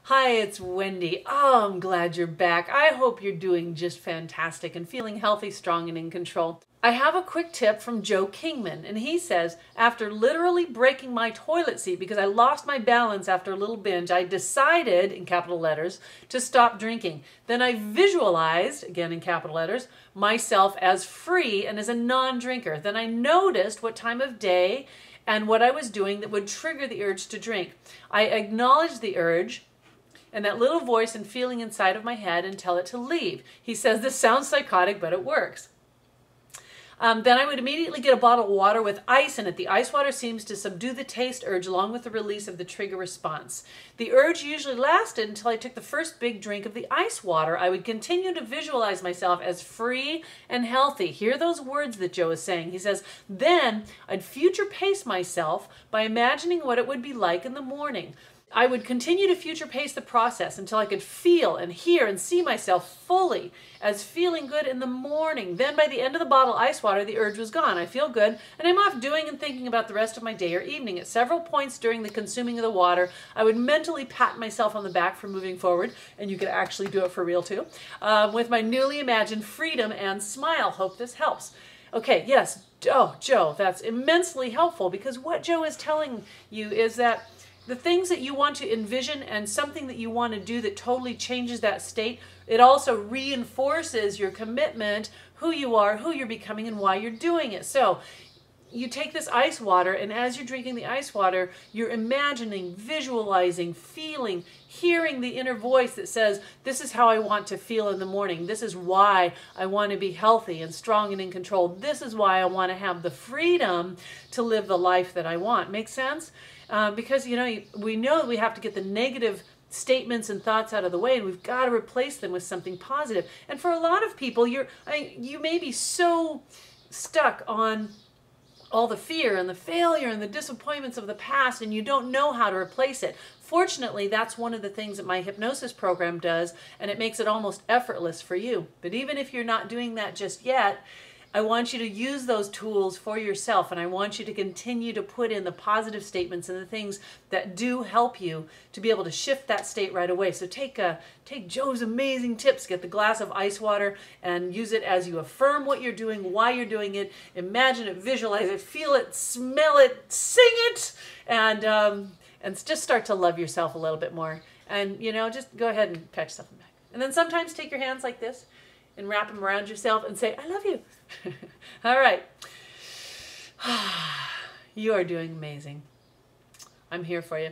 Hi, it's Wendy. Oh, I'm glad you're back. I hope you're doing just fantastic and feeling healthy, strong, and in control. I have a quick tip from Joe Kingman, and he says, after literally breaking my toilet seat because I lost my balance after a little binge, I decided, in capital letters, to stop drinking. Then I visualized, again in capital letters, myself as free and as a non-drinker. Then I noticed what time of day and what I was doing that would trigger the urge to drink. I acknowledged the urge and that little voice and feeling inside of my head and tell it to leave. He says this sounds psychotic, but it works. Then I would immediately get a bottle of water with ice in it. The ice water seems to subdue the taste urge along with the release of the trigger response. The urge usually lasted until I took the first big drink of the ice water. I would continue to visualize myself as free and healthy. Hear those words that Joe is saying. He says, then I'd future pace myself by imagining what it would be like in the morning. I would continue to future pace the process until I could feel and hear and see myself fully as feeling good in the morning. Then by the end of the bottle of ice water, the urge was gone. I feel good and I'm off doing and thinking about the rest of my day or evening. At several points during the consuming of the water, I would mentally pat myself on the back for moving forward, and you could actually do it for real too, with my newly imagined freedom and smile. Hope this helps. Okay, yes, oh, Joe, that's immensely helpful, because what Joe is telling you is that the things that you want to envision and something that you want to do that totally changes that state, it also reinforces your commitment, who you are, who you're becoming, and why you're doing it. So you take this ice water, and as you're drinking the ice water, you're imagining, visualizing, feeling, hearing the inner voice that says, this is how I want to feel in the morning. This is why I want to be healthy and strong and in control. This is why I want to have the freedom to live the life that I want. Make sense? Because, you know, we know we have to get the negative statements and thoughts out of the way, and we've got to replace them with something positive. And for a lot of people, you may be so stuck on all the fear and the failure and the disappointments of the past, and you don't know how to replace it. Fortunately, that's one of the things that my hypnosis program does, and it makes it almost effortless for you. But even if you're not doing that just yet, I want you to use those tools for yourself, and I want you to continue to put in the positive statements and the things that do help you to be able to shift that state right away. So take Joe's amazing tips. Get the glass of ice water and use it as you affirm what you're doing, why you're doing it, imagine it, visualize it, feel it, smell it, sing it, and just start to love yourself a little bit more. And, you know, just go ahead and pat yourself on the back. And then sometimes take your hands like this and wrap them around yourself and say, I love you. All right. You are doing amazing. I'm here for you.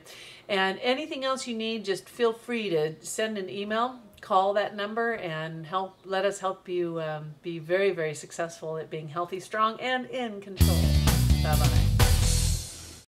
And anything else you need, just feel free to send an email, call that number, and let us help you be very, very successful at being healthy, strong, and in control. Bye-bye.